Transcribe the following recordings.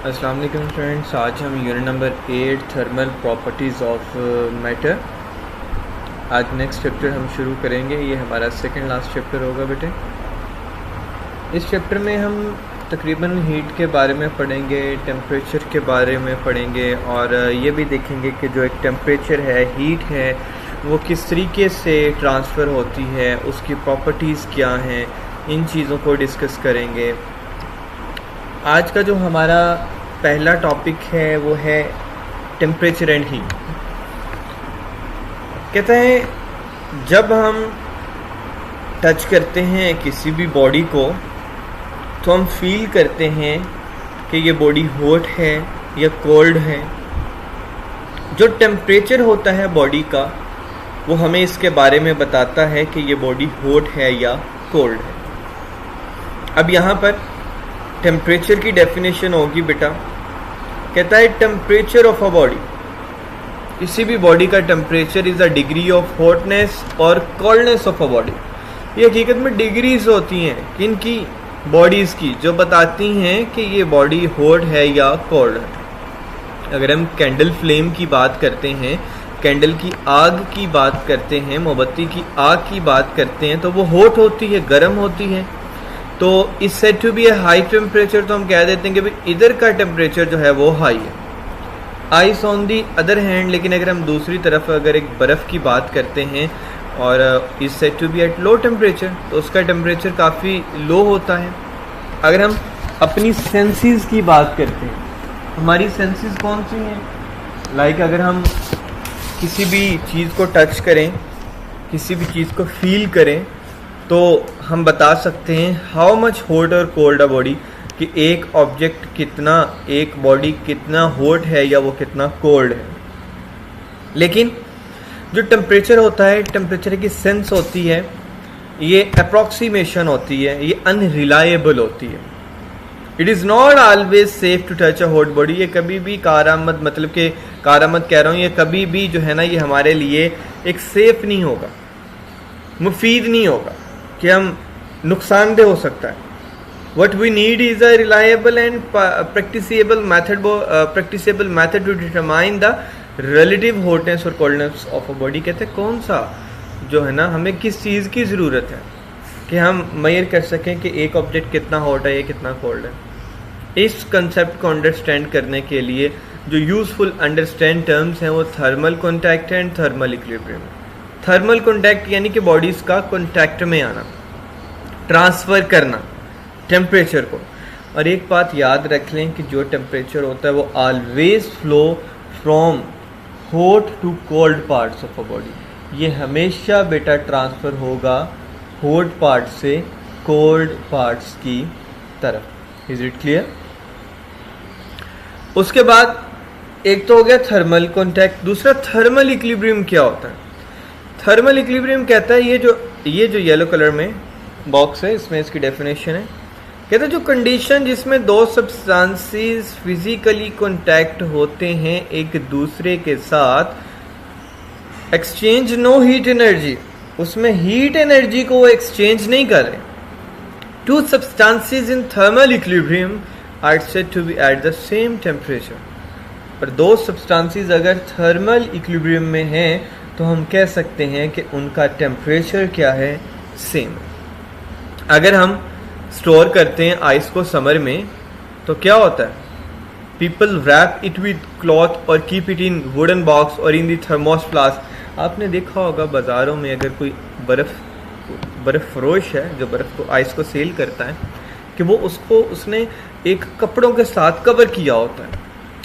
अस्सलाम वालेकुम फ्रेंड्स, आज हम unit number 8 thermal properties of matter. आज नेक्स्ट चैप्टर हम शुरू करेंगे। ये हमारा सेकंड लास्ट चैप्टर होगा बेटे। इस चैप्टर में हम तकरीबन हीट के बारे में पढ़ेंगे, टेम्परेचर के बारे में पढ़ेंगे और ये भी देखेंगे कि जो एक टेम्परेचर है, हीट है, वो किस तरीके से ट्रांसफ़र होती है, उसकी प्रॉपर्टीज़ क्या हैं, इन चीज़ों को डिस्कस करेंगे। आज का जो हमारा पहला टॉपिक है वो है टेम्परेचर एंड हीट। कहते हैं जब हम टच करते हैं किसी भी बॉडी को तो हम फील करते हैं कि ये बॉडी हॉट है या कोल्ड है। जो टेम्परेचर होता है बॉडी का वो हमें इसके बारे में बताता है कि ये बॉडी हॉट है या कोल्ड है। अब यहाँ पर टेम्परेचर की डेफिनेशन होगी बेटा। कहता है टेम्परेचर ऑफ अ बॉडी, किसी भी बॉडी का temperature is a degree of hotness और कोल्डनेस ऑफ अ बॉडी। ये हकीकत में डिग्रीज होती हैं किन की, बॉडीज़ की, जो बताती हैं कि ये बॉडी हॉट है या कोल्ड है। अगर हम कैंडल फ्लेम की बात करते हैं, कैंडल की आग की बात करते हैं, मोमबत्ती की आग की बात करते हैं, तो वो हॉट होती है, गर्म होती है। तो is set to be a high temperature, तो हम कह देते हैं कि भाई इधर का टेम्परेचर जो है वो हाई है। Ice on the other hand, लेकिन अगर हम दूसरी तरफ अगर एक बर्फ़ की बात करते हैं और is set to be at low temperature, तो उसका टेम्परेचर काफ़ी लो होता है। अगर हम अपनी सेंसेस की बात करते हैं, हमारी सेंसेस कौन सी हैं? लाइक अगर हम किसी भी चीज़ को टच करें, किसी भी चीज़ को फील करें, तो हम बता सकते हैं हाउ मच हॉट और कोल्ड अ बॉडी, कि एक ऑब्जेक्ट कितना, एक बॉडी कितना हॉट है या वो कितना कोल्ड है। लेकिन जो टेम्परेचर होता है, टेम्परेचर की सेंस होती है, ये अप्रॉक्सीमेशन होती है, ये अनरिलायबल होती है। It is not always safe to touch a hot body. ये कभी भी कारामद, मतलब कि कारामद कह रहा हूँ, ये कभी भी जो है ना, ये हमारे लिए एक सेफ नहीं होगा, मुफीद नहीं होगा, कि हम नुकसानदेह हो सकता है। What we need is a reliable and practicable method to determine the relative hotness और coldness of a body। कहते हैं कौन सा जो है ना, हमें किस चीज़ की ज़रूरत है कि हम मेजर कर सकें कि एक ऑब्जेक्ट कितना हॉट है या कितना कोल्ड है। इस कंसेप्ट को अंडरस्टैंड करने के लिए जो यूज़फुल अंडरस्टैंड टर्म्स हैं वो thermal contact and thermal equilibrium. Thermal contact यानी कि बॉडीज़ का कॉन्टैक्ट में आना, ट्रांसफ़र करना टेम्परेचर को। और एक बात याद रख लें कि जो टेम्परेचर होता है वो always flow from hot to cold parts of a body. ये हमेशा बेटा ट्रांसफ़र होगा हॉट पार्ट से कोल्ड पार्ट्स की तरफ। Is it clear? उसके बाद एक तो हो गया थर्मल कॉन्टैक्ट, दूसरा थर्मल इक्विलिब्रियम क्या होता है? थर्मल इक्विलिब्रियम कहता है ये जो येलो कलर में बॉक्स है, इसमें इसकी डेफिनेशन है। कहते हैं जो कंडीशन जिसमें दो सब्सटेंसेस फिजिकली कांटेक्ट होते हैं एक दूसरे के साथ, एक्सचेंज नो हीट एनर्जी, उसमें हीट एनर्जी को वो एक्सचेंज नहीं कर रहे। Two substances in thermal equilibrium are said to be at the same temperature. पर दो सब्सटेंसेस अगर थर्मल इक्विलिब्रियम में हैं तो हम कह सकते हैं कि उनका टेम्परेचर क्या है? सेम। अगर हम स्टोर करते हैं आइस को समर में तो क्या होता है? People wrap it with cloth और keep it in wooden box और इन दी थर्मोस फ्लास्क। आपने देखा होगा बाज़ारों में अगर कोई बर्फ़ फरोश है जो बर्फ़ को, आइस को सेल करता है, कि वो उसने एक कपड़ों के साथ कवर किया होता है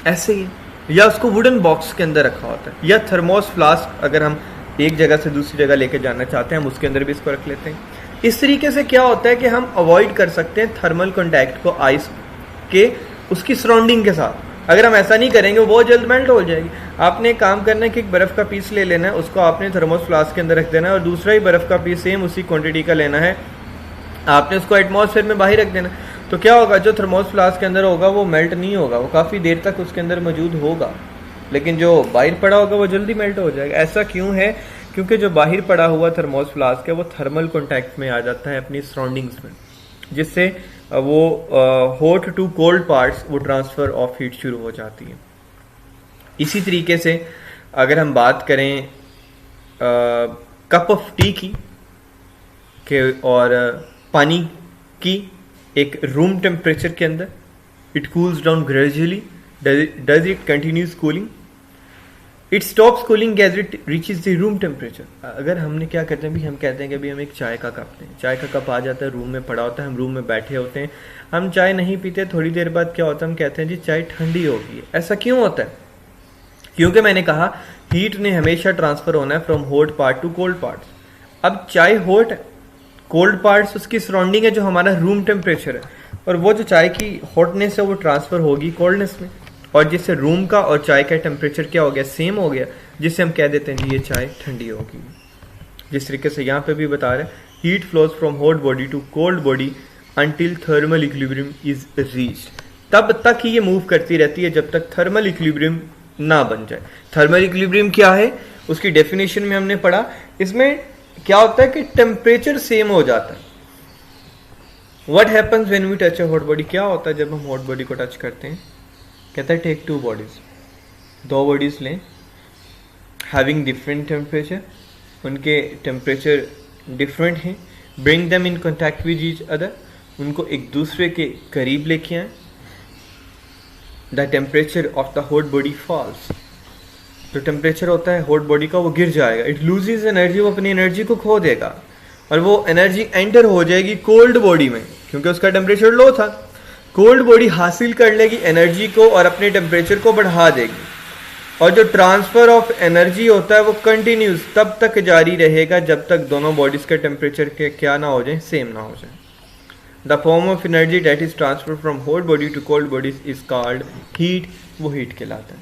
ऐसे ही, या उसको वुडन बॉक्स के अंदर रखा होता है, या थर्मोस फ्लास्क अगर हम एक जगह से दूसरी जगह लेके जाना चाहते हैं हम उसके अंदर भी इसको रख लेते हैं। इस तरीके से क्या होता है कि हम अवॉइड कर सकते हैं थर्मल कॉन्टैक्ट को आइस के उसकी सराउंडिंग के साथ। अगर हम ऐसा नहीं करेंगे वो बहुत जल्द मेल्ट हो जाएगी। आपने एक काम करना है कि एक बर्फ़ का पीस ले लेना है, उसको आपने थर्मोस फ्लास्क के अंदर रख देना है, और दूसरा ही बर्फ़ का पीस सेम उसी क्वांटिटी का लेना है, आपने उसको एटमॉस्फेयर में बाहर रख देना। तो क्या होगा, जो थर्मोस फ्लास्क के अंदर होगा वो मेल्ट नहीं होगा, वो काफ़ी देर तक उसके अंदर मौजूद होगा, लेकिन जो बाहर पड़ा होगा वो जल्दी मेल्ट हो जाएगा। ऐसा क्यों है? क्योंकि जो बाहर पड़ा हुआ थर्मोस फ्लास्क है वो थर्मल कॉन्टैक्ट में आ जाता है अपनी सराउंडिंग्स में, जिससे वो हॉट टू कोल्ड पार्ट्स वो ट्रांसफ़र ऑफ हीट शुरू हो जाती है। इसी तरीके से अगर हम बात करें कप ऑफ टी की और पानी की एक रूम टेम्परेचर के अंदर, it cools down gradually, does it continues cooling, it stops cooling as it reaches the room temperature. अगर हमने क्या कहते हैं भी, हम कहते हैं कि अभी हम एक चाय का कप लें, चाय का कप आ जाता है, रूम में पड़ा होता है, हम रूम में बैठे होते हैं, हम चाय नहीं पीते, थोड़ी देर बाद क्या होता है, हम कहते हैं जी चाय ठंडी हो गई है। ऐसा क्यों होता है? क्योंकि मैंने कहा हीट ने हमेशा ट्रांसफर होना है from hot part to cold parts. अब चाय हॉट है, कोल्ड पार्ट्स उसकी सराउंडिंग है जो हमारा रूम टेम्परेचर है, और वो जो चाय की हॉटनेस है वो ट्रांसफर होगी कोल्डनेस में, और जिससे रूम का और चाय का टेम्परेचर क्या हो गया, सेम हो गया, जिससे हम कह देते हैं जी ये चाय ठंडी होगी। जिस तरीके से यहाँ पे भी बता रहे हैं, heat flows from hot body to cold body until thermal equilibrium is reached. तब तक ही ये मूव करती रहती है जब तक थर्मल इक्विलिब्रियम ना बन जाए। थर्मल इक्विलिब्रियम क्या है, उसकी डेफिनेशन में हमने पढ़ा। इसमें क्या होता है कि टेम्परेचर सेम हो जाता है। What happens when we touch a hot body, क्या होता है जब हम हॉट बॉडी को टच करते हैं? कहता है टेक टू बॉडीज, दो बॉडीज लें, हैविंग डिफरेंट टेम्परेचर, उनके टेम्परेचर डिफरेंट हैं, bring them in contact with each other, उनको एक दूसरे के करीब लेके आए, the temperature of the hot body false, जो टेम्परेचर होता है हॉट बॉडी का वो गिर जाएगा, इट लूजेज एनर्जी, वो अपनी एनर्जी को खो देगा, और वो एनर्जी एंटर हो जाएगी कोल्ड बॉडी में, क्योंकि उसका टेम्परेचर लो था। कोल्ड बॉडी हासिल कर लेगी एनर्जी को और अपने टेम्परेचर को बढ़ा देगी, और जो ट्रांसफर ऑफ एनर्जी होता है वो कंटिन्यूस तब तक जारी रहेगा जब तक दोनों बॉडीज के टेम्परेचर के क्या ना हो जाए, सेम ना हो जाए। The form of energy that is transfer from hot body to cold bodies is called heat, वो हीट कहलाता है।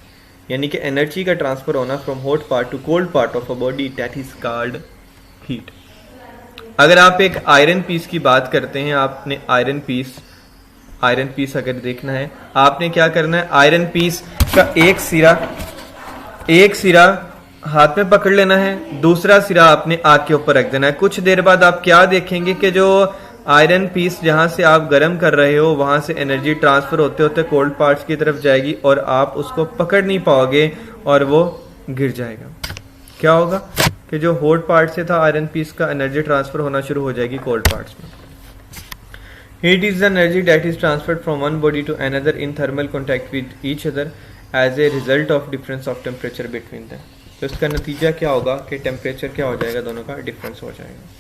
यानी कि एनर्जी का ट्रांसफर होना from hot part to cold part of a body, that is called heat. अगर आप एक आयरन पीस की बात करते हैं, आपने आयरन पीस अगर देखना है, आपने क्या करना है, आयरन पीस का एक सिरा हाथ में पकड़ लेना है, दूसरा सिरा आपने आग के ऊपर रख देना है। कुछ देर बाद आप क्या देखेंगे कि जो आयरन पीस जहां से आप गर्म कर रहे हो वहां से एनर्जी ट्रांसफर होते होते कोल्ड पार्ट्स की तरफ जाएगी, और आप उसको पकड़ नहीं पाओगे और वो गिर जाएगा। क्या होगा कि जो हॉट पार्ट से था आयरन पीस का, एनर्जी ट्रांसफर होना शुरू हो जाएगी कोल्ड पार्ट्स में। Heat is the energy that is transferred from one body to another in thermal contact with each other as a result of difference of temperature between them. तो इसका नतीजा क्या होगा कि टेम्परेचर क्या हो जाएगा, दोनों का डिफरेंस हो जाएगा।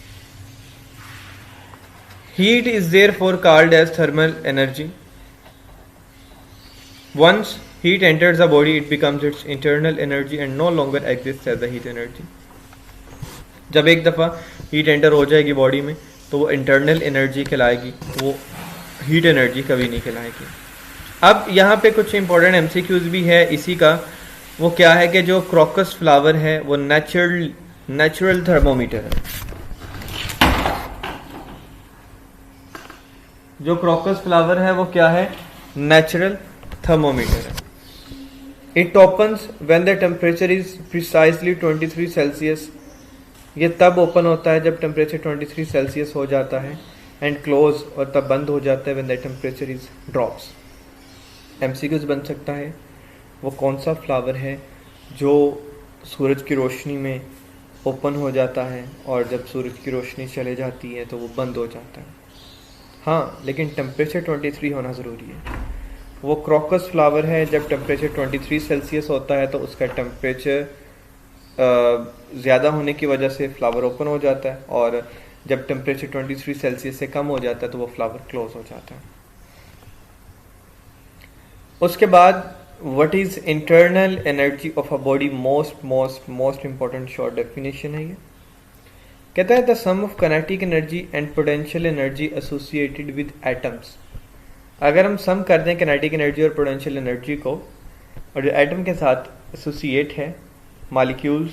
Heat is therefore called as thermal energy. Once heat enters the body, it becomes its internal energy and no longer exists as a heat energy. जब एक दफ़ा हीट एंटर हो जाएगी बॉडी में तो वो इंटरनल एनर्जी कहलाएगी, वो हीट एनर्जी कभी नहीं कहलाएगी। अब यहाँ पे कुछ इंपॉर्टेंट MCQs भी है इसी का। वो क्या है कि जो क्रोकस फ्लावर है वो नेचुरल थर्मोमीटर है। जो क्रोकस फ्लावर है वो क्या है, नेचुरल थर्मोमीटर है। It opens when the temperature is precisely 23 Celsius, ये तब ओपन होता है जब टेम्परेचर 23 सेल्सियस हो जाता है, एंड क्लोज, और तब बंद हो जाता है when the temperature is drops. MCQs बन सकता है वो कौन सा फ्लावर है जो सूरज की रोशनी में ओपन हो जाता है और जब सूरज की रोशनी चले जाती है तो वो बंद हो जाता है। हाँ, लेकिन टेम्परेचर 23 होना ज़रूरी है। वो क्रोकस फ्लावर है, जब टेम्परेचर 23 सेल्सियस होता है तो उसका टेम्परेचर ज़्यादा होने की वजह से फ्लावर ओपन हो जाता है, और जब टेम्परेचर 23 सेल्सियस से कम हो जाता है तो वो फ्लावर क्लोज हो जाता है। उसके बाद what is internal energy of a body, most important short definition है ये। कहता है the sum of kinetic energy and potential energy associated with atoms. अगर हम सम कर दें काइनेटिक एनर्जी और पोटेंशियल एनर्जी को, और जो एटम के साथ एसोसिएट है, मॉलिक्यूल्स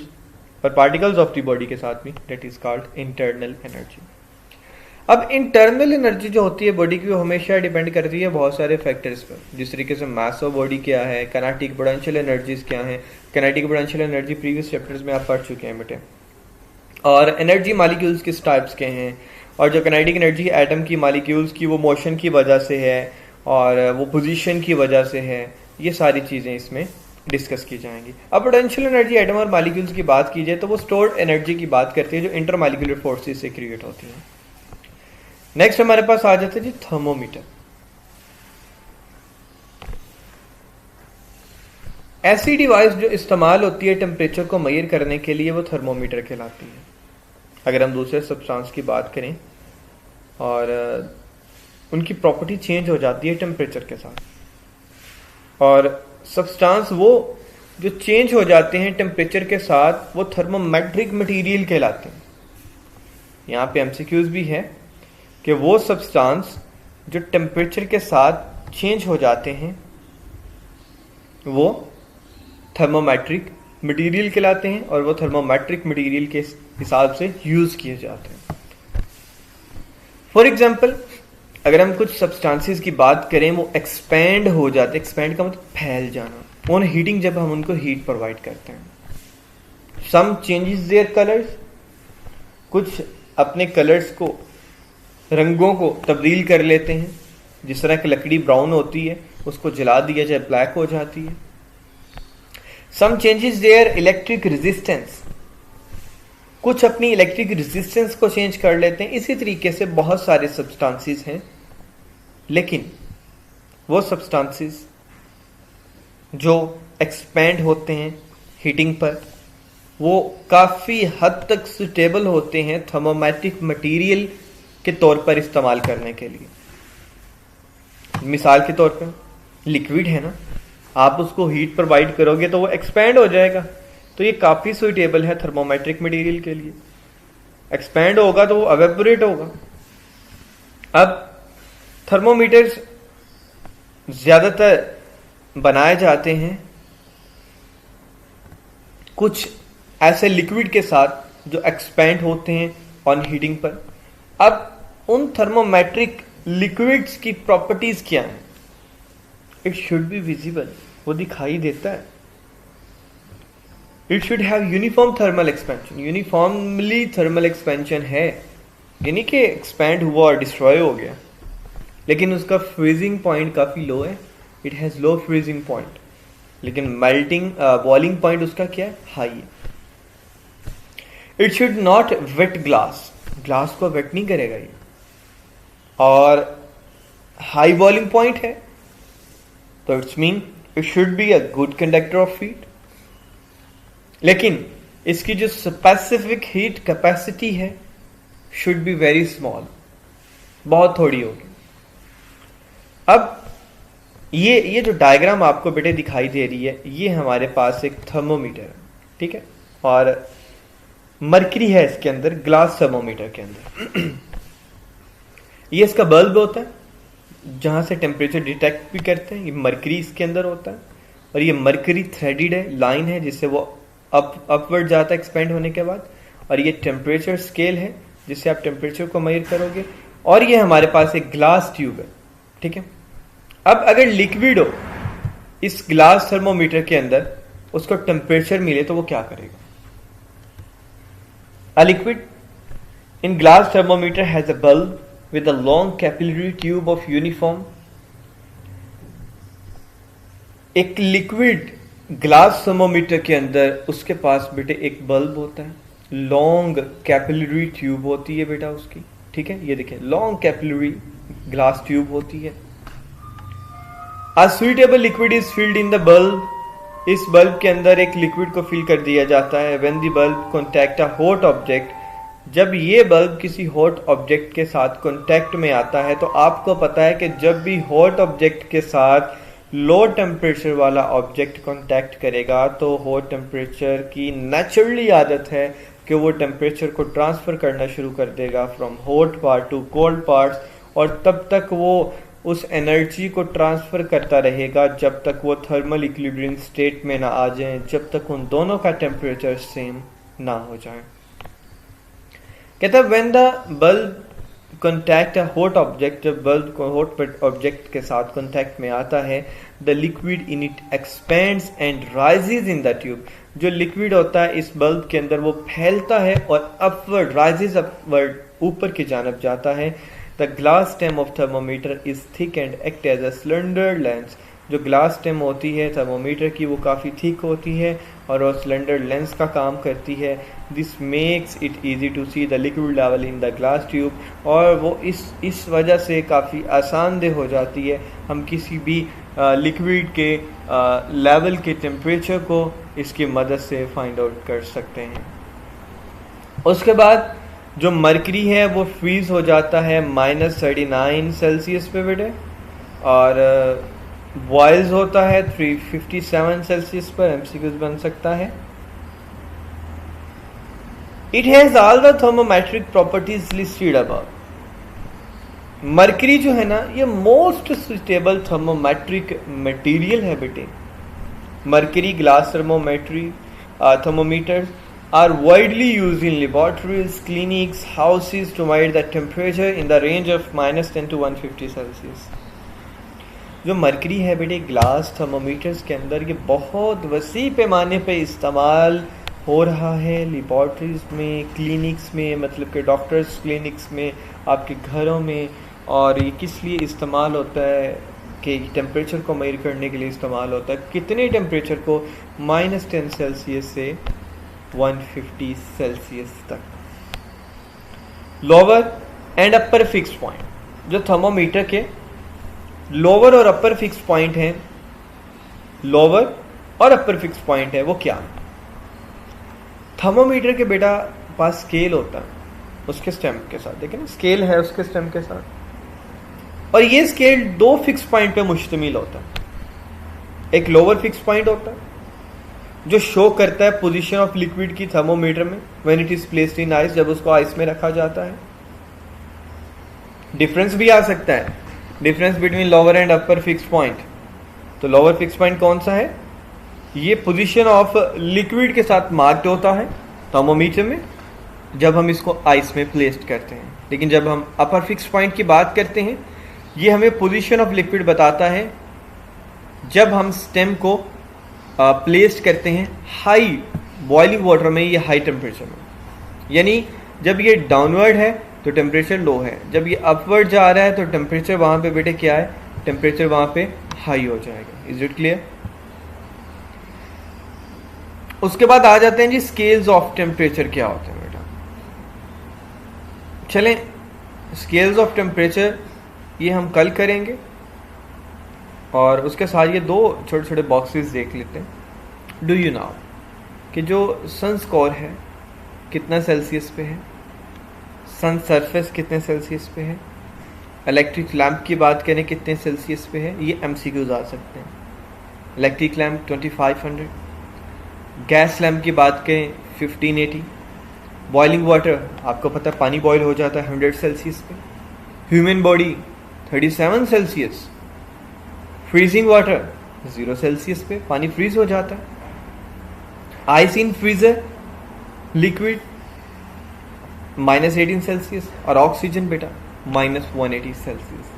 और पार्टिकल्स ऑफ द बॉडी के साथ भी, that is called internal energy. अब इंटरनल एनर्जी जो होती है बॉडी की वो हमेशा डिपेंड करती है बहुत सारे फैक्टर्स पर, जिस तरीके से मास ऑफ बॉडी क्या है, काइनेटिक पोटेंशियल एनर्जीज क्या हैं। Kinetic potential energy previous chapters में आप पढ़ चुके हैं बेटे। और एनर्जी मॉलिक्यूल्स किस टाइप्स के हैं, और जो काइनेटिक एनर्जी एटम की मॉलिक्यूल्स की वो मोशन की वजह से है और वो पोजीशन की वजह से है, ये सारी चीज़ें इसमें डिस्कस की जाएंगी। अब पोटेंशियल एनर्जी एटम और मॉलिक्यूल्स की बात की जाए तो वो स्टोर्ड एनर्जी की बात करती है जो इंटरमॉलिक्यूलर फोर्सेस से क्रिएट होती है। नेक्स्ट हमारे पास आ जाता है जी थर्मोमीटर। ऐसी डिवाइस जो इस्तेमाल होती है टेम्परेचर को मेजर करने के लिए वो थर्मोमीटर कहलाती है। अगर हम दूसरे सब्सटेंस की बात करें और उनकी प्रॉपर्टी चेंज हो जाती है टेम्परेचर के साथ, और सब्सटेंस वो जो चेंज हो जाते हैं टेम्परेचर के साथ वो थर्मोमेट्रिक मटेरियल कहलाते हैं। यहाँ पे एमसीक्यूज भी है कि वो सब्सटेंस जो टेम्परेचर के साथ चेंज हो जाते हैं वो थर्मोमेट्रिक मटेरियल कहलाते हैं और वो थर्मोमेट्रिक मटेरियल के हिसाब से यूज किए जाते हैं। फॉर एग्जाम्पल अगर हम कुछ सब्सटेंसेस की बात करें वो एक्सपैंड हो जाते, एक्सपैंड का मतलब फैल जाना, ऑन हीटिंग जब हम उनको हीट प्रोवाइड करते हैं। सम चेंजेस देयर कलर्स, कुछ अपने कलर्स को, रंगों को तब्दील कर लेते हैं। जिस तरह की लकड़ी ब्राउन होती है उसको जला दिया जाए ब्लैक हो जाती है। Some changes their electric resistance, कुछ अपनी इलेक्ट्रिक रेजिस्टेंस को चेंज कर लेते हैं। इसी तरीके से बहुत सारे सब्सटेंसेस हैं, लेकिन वो सब्सटेंसेस जो एक्सपैंड होते हैं हीटिंग पर वो काफ़ी हद तक सुटेबल होते हैं थर्मोमेट्रिक मटेरियल के तौर पर इस्तेमाल करने के लिए। मिसाल के तौर पर लिक्विड है ना, आप उसको हीट प्रोवाइड करोगे तो वो एक्सपैंड हो जाएगा, तो ये काफ़ी सुटेबल है थर्मोमेट्रिक मटेरियल के लिए। एक्सपैंड होगा तो वो एवेपोरेट होगा। अब थर्मोमीटर्स ज़्यादातर बनाए जाते हैं कुछ ऐसे लिक्विड के साथ जो एक्सपैंड होते हैं ऑन हीटिंग पर। अब उन थर्मोमेट्रिक लिक्विड्स की प्रॉपर्टीज क्या हैं? इट शुड बी विजिबल, वो दिखाई देता है। It should have uniform thermal expansion, uniformly thermal expansion है, यानी कि एक्सपैंड हुआ और डिस्ट्रॉय हो गया, लेकिन उसका फ्रीजिंग पॉइंट काफ़ी लो है। It has low freezing point, लेकिन मेल्टिंग बॉइलिंग पॉइंट उसका क्या है? हाई है। It should not wet glass, glass को वेट नहीं करेगा ये, और हाई बॉइलिंग पॉइंट है तो it's mean it should be a good conductor of heat. लेकिन इसकी जो स्पेसिफिक हीट कैपेसिटी है शुड बी वेरी स्मॉल, बहुत थोड़ी होगी। अब ये जो डायग्राम आपको बेटे दिखाई दे रही है, ये हमारे पास एक थर्मोमीटर है, ठीक है, और मरकरी है इसके अंदर, ग्लास थर्मोमीटर के अंदर। ये इसका बल्ब होता है जहां से टेम्परेचर डिटेक्ट भी करते हैं। ये मरकरी इसके अंदर होता है और ये मरकरी थ्रेडेड है, लाइन है जिससे वो अपवर्ड जाता है एक्सपेंड होने के बाद, और ये टेम्परेचर स्केल है जिससे आप टेम्परेचर को मेजर करोगे, और ये हमारे पास एक ग्लास ट्यूब है, ठीक है। अब अगर लिक्विड हो इस ग्लास थर्मोमीटर के अंदर, उसको टेम्परेचर मिले तो वो क्या करेगा? A liquid in glass thermometer has a bulb with a long capillary tube of uniform. एक लिक्विड ग्लास थर्मोमीटर के अंदर उसके पास बेटे एक बल्ब होता है, लॉन्ग कैपिलरी ट्यूब होती है बेटा उसकी, ठीक है। ये देखें, लॉन्ग कैपिलरी ग्लास ट्यूब होती है। A suitable liquid is filled in the bulb. इस बल्ब के अंदर एक लिक्विड को फिल कर दिया जाता है। When the bulb contact a hot object, जब ये बल्ब किसी हॉट ऑब्जेक्ट के साथ कांटेक्ट में आता है, तो आपको पता है कि जब भी हॉट ऑब्जेक्ट के साथ लो टेम्परेचर वाला ऑब्जेक्ट कांटेक्ट करेगा तो हॉट टेम्परेचर की नेचुरली आदत है कि वो टेम्परेचर को ट्रांसफ़र करना शुरू कर देगा from hot part to cold parts, और तब तक वो उस एनर्जी को ट्रांसफ़र करता रहेगा जब तक वो थर्मल इक्विलिब्रियम स्टेट में ना आ जाए, जब तक उन दोनों का टेम्परेचर सेम ना हो जाए। कहता है when the bulb contact a hot object, जब बल्ब hot object के साथ contact में आता है, the liquid in it expands and rises in the tube. जो liquid होता है इस बल्ब के अंदर वो फैलता है और upward rises upward, ऊपर की जानब जाता है. The glass stem of thermometer is thick and act as a slender lens. जो ग्लास स्टेम होती है थर्मोमीटर की वो काफ़ी थिक होती है और वो सिलेंडर लेंस का काम करती है. This makes it easy to see the liquid level in the glass tube. और वो इस वजह से काफ़ी आसानदेह हो जाती है, हम किसी भी लिक्विड के लेवल के टेम्परेचर को इसकी मदद से फाइंड आउट कर सकते हैं. उसके बाद जो मरकरी है वो फ्रीज हो जाता है -39 सेल्सियस पे बेटे, और बॉयल्स होता है 357 सेल्सियस पर. एमसीक्यूज बन सकता है. It has all the thermometric properties listed above. Mercury जो है ना ये मोस्ट सुटेबल थर्मोमेट्रिक मटेरियल है बेटे. Mercury glass thermometers are widely used in laboratories, clinics, houses to measure the temperature in the range of -10 to 150 Celsius. जो mercury है बेटे glass thermometers के अंदर ये बहुत वसी पैमाने पे इस्तेमाल हो रहा है लेबॉर्ट्रीज में, क्लिनिक्स में, मतलब कि डॉक्टर्स क्लिनिक्स में, आपके घरों में. और ये किस लिए इस्तेमाल होता है कि टेम्परेचर को मेजर करने के लिए इस्तेमाल होता है. कितने टेम्परेचर को? -10 सेल्सियस से 150 सेल्सियस तक. Lower and upper fix point. जो थर्मोमीटर के लोअर और अपर फिक्स पॉइंट है, लोअर और अपर फिक्स पॉइंट है वो क्या? थर्मोमीटर के बेटा पास स्केल होता है उसके स्टेम के साथ, देखिए ना स्केल है उसके स्टेम के साथ, और ये स्केल 2 फिक्स पॉइंट पे मुश्तमिल होता है. एक लोअर फिक्स पॉइंट होता है जो शो करता है पोजीशन ऑफ लिक्विड की थर्मोमीटर में when it is placed in ice, जब उसको आइस में रखा जाता है. डिफरेंस भी आ सकता है, difference between lower and upper fix point. तो लोअर फिक्स पॉइंट कौन सा है? ये पोजीशन ऑफ लिक्विड के साथ मार्क्ड होता है थर्मोमीटर में जब हम इसको आइस में प्लेस्ड करते हैं. लेकिन जब हम अपर फिक्स पॉइंट की बात करते हैं, ये हमें पोजीशन ऑफ लिक्विड बताता है जब हम स्टेम को प्लेस्ड करते हैं हाई बॉइलिंग वाटर में या हाई टेम्परेचर में. यानी जब ये डाउनवर्ड है तो टेम्परेचर लो है, जब ये अपवर्ड जा रहा है तो टेम्परेचर वहां पे बेटे क्या है? टेम्परेचर वहां पे हाई हो जाएगा. Is it clear? उसके बाद आ जाते हैं जी स्केल्स ऑफ टेम्परेचर क्या होते हैं बेटा. चलें स्केल्स ऑफ टेम्परेचर ये हम कल करेंगे, और उसके साथ ये 2 छोटे छोटे बॉक्सेस देख लेते हैं. डू यू नो कि जो सन स्कोर है कितना सेल्सियस पे है, सन सरफेस कितने सेल्सियस पे है, इलेक्ट्रिक लैंप की बात करें कितने सेल्सियस पे है? ये एमसीक्यूज आ सकते हैं. इलेक्ट्रिक लैंप 2500, गैस लैंप की बात करें 1580, बॉइलिंग वाटर आपको पता है पानी बॉयल हो जाता है 100 सेल्सियस पे, human body 37 Celsius, freezing water 0 Celsius पे पानी फ्रीज हो जाता है, ice in freezer liquid -18 Celsius, और ऑक्सीजन बेटा -180 सेल्सियस.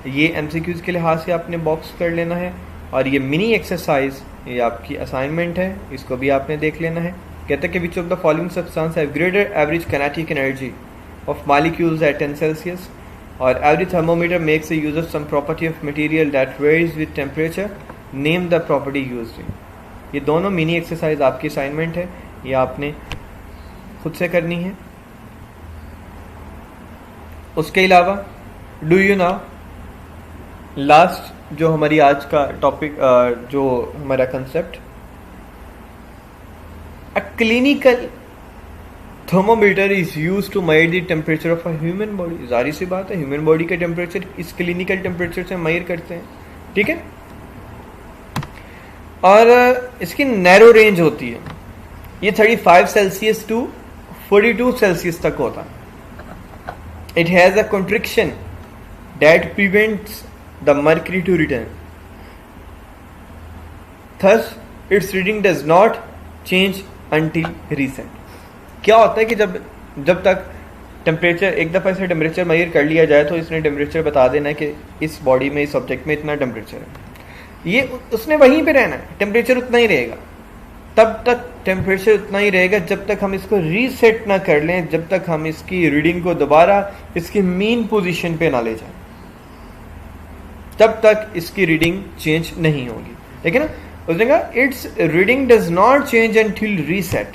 ये एमसीक्यूज के लिहाज से आपने बॉक्स कर लेना है. और ये मिनी एक्सरसाइज ये आपकी असाइनमेंट है, इसको भी आपने देख लेना है. कहते हैं कि which of the following substance have greater average kinetic energy of molecules at 10 Celsius, और every thermometer makes use of some property of material that varies with temperature, name the property used. ये दोनों mini exercise आपकी assignment है, ये आपने खुद से करनी है. उसके अलावा डू यू नो लास्ट जो हमारी आज का टॉपिक, जो हमारा concept, a clinical thermometer is used to measure the temperature of a human body. जाहिर सी बात है ह्यूमन बॉडी का टेम्परेचर इस क्लिनिकल टेम्परेचर से मेजर करते हैं. ठीक है, और इसकी नैरो रेंज होती है, ये 35 सेल्सियस टू 42 सेल्सियस तक होता है. It has a contraction that prevents the mercury to return. Thus, its reading does not change until reset. क्या होता है कि जब तक टेम्परेचर, एक दफ़ा इसे टेम्परेचर मेजर कर लिया जाए तो इसने टेम्परेचर बता देना है कि इस बॉडी में, इस ऑब्जेक्ट में इतना टेम्परेचर है। ये उसने वहीं पे रहना है, टेम्परेचर उतना ही रहेगा, तब तक टेम्परेचर उतना ही रहेगा जब तक हम इसको रीसेट ना कर लें, जब तक हम इसकी रीडिंग को दोबारा इसकी मीन पोजीशन पे ना ले जाएं, तब तक इसकी रीडिंग चेंज नहीं होगी। ठीक है ना? उसने कहा it's reading does not change until reset,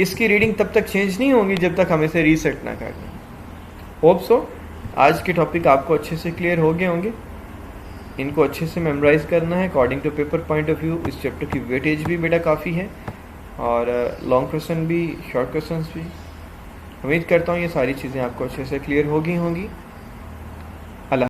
इसकी रीडिंग तब तक चेंज नहीं होगी जब तक हम इसे रीसेट ना कर लें। होप सो आज के टॉपिक आपको अच्छे से क्लियर हो गए होंगे। इनको अच्छे से मेमोराइज करना है according to paper point of view. इस चैप्टर की वेटेज भी बेटा काफ़ी है और लॉन्ग क्वेश्चन भी, शॉर्ट क्वेश्चन भी। उम्मीद करता हूँ ये सारी चीज़ें आपको अच्छे से क्लियर हो गई होंगी।